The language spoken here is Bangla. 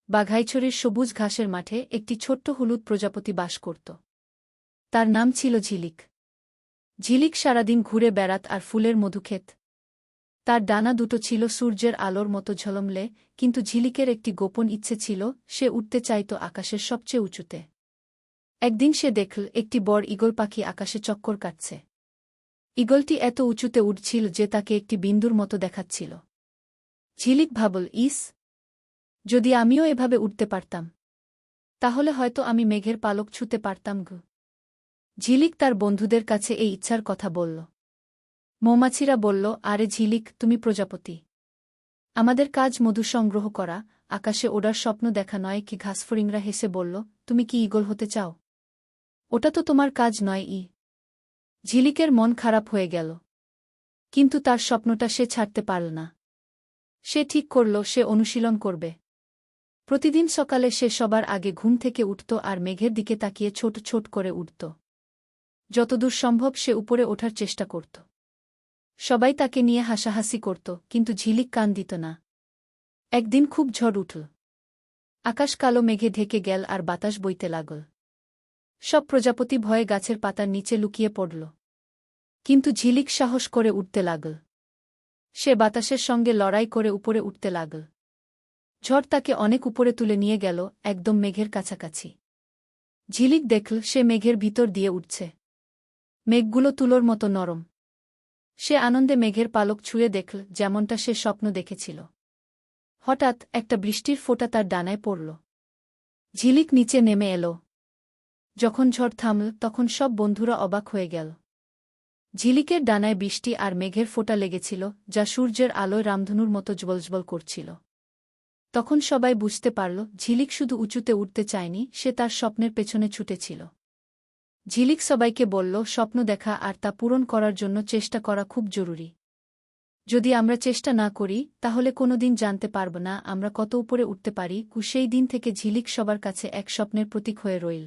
বাঘাইছড়ির সবুজ ঘাসের মাঠে একটি ছোট্ট হলুদ প্রজাপতি বাস করত। তার নাম ছিল ঝিলিক। ঝিলিক সারাদিন ঘুরে বেড়াত আর ফুলের মধু খেত। তার ডানা দুটো ছিল সূর্যের আলোর মতো ঝলমলে, কিন্তু ঝিলিকের একটি গোপন ইচ্ছে ছিল, সে উঠতে চাইত আকাশের সবচেয়ে উঁচুতে। একদিন সে দেখল একটি বড় ঈগল পাখি আকাশে চক্কর কাটছে। ঈগলটি এত উঁচুতে উড়ছিল যে তাকে একটি বিন্দুর মতো দেখাচ্ছিল। ঝিলিক ভাবল, ইস, যদি আমিও এভাবে উঠতে পারতাম, তাহলে হয়তো আমি মেঘের পালক ছুঁতে পারতাম গো। ঝিলিক তার বন্ধুদের কাছে এই ইচ্ছার কথা বলল। মৌমাছিরা বলল, আরে ঝিলিক, তুমি প্রজাপতি, আমাদের কাজ মধু সংগ্রহ করা, আকাশে ওড়ার স্বপ্ন দেখা নয় কি? ঘাসফড়িংরা হেসে বলল, তুমি কি ঈগল হতে চাও? ওটা তো তোমার কাজ নয়। ঝিলিকের মন খারাপ হয়ে গেল, কিন্তু তার স্বপ্নটা সে ছাড়তে পারল না। সে ঠিক করল সে অনুশীলন করবে। প্রতিদিন সকালে সে সবার আগে ঘুম থেকে উঠত আর মেঘের দিকে তাকিয়ে ছোট ছোট করে উঠত। যতদূর সম্ভব সে উপরে ওঠার চেষ্টা করত। সবাই তাকে নিয়ে হাসাহাসি করত, কিন্তু ঝিলিক কান দিত না। একদিন খুব ঝড় উঠল। আকাশ কালো মেঘে ঢেকে গেল আর বাতাস বইতে লাগল। সব প্রজাপতি ভয়ে গাছের পাতার নিচে লুকিয়ে পড়ল। কিন্তু ঝিলিক সাহস করে উঠতে লাগল। সে বাতাসের সঙ্গে লড়াই করে উপরে উঠতে লাগল। ঝড় তাকে অনেক উপরে তুলে নিয়ে গেল, একদম মেঘের কাছাকাছি। ঝিলিক দেখল সে মেঘের ভিতর দিয়ে উঠছে। মেঘগুলো তুলোর মতো নরম। সে আনন্দে মেঘের পালক ছুঁয়ে দেখল, যেমনটা সে স্বপ্ন দেখেছিল। হঠাৎ একটা বৃষ্টির ফোঁটা তার ডানায় পড়ল। ঝিলিক নিচে নেমে এল। যখন ঝড় থামল তখন সব বন্ধুরা অবাক হয়ে গেল। ঝিলিকের ডানায় বৃষ্টি আর মেঘের ফোঁটা লেগেছিল, যা সূর্যের আলোয় রামধনুর মতো জ্বলজ্বল করছিল। তখন সবাই বুঝতে পারল, ঝিলিক শুধু উঁচুতে উঠতে চায়নি, সে তার স্বপ্নের পেছনে ছুটেছিল। ঝিলিক সবাইকে বলল, স্বপ্ন দেখা আর তা পূরণ করার জন্য চেষ্টা করা খুব জরুরি। যদি আমরা চেষ্টা না করি, তাহলে কোনোদিন জানতে পারব না আমরা কত উপরে উঠতে পারি। সেই দিন থেকে ঝিলিক সবার কাছে এক স্বপ্নের প্রতীক হয়ে রইল।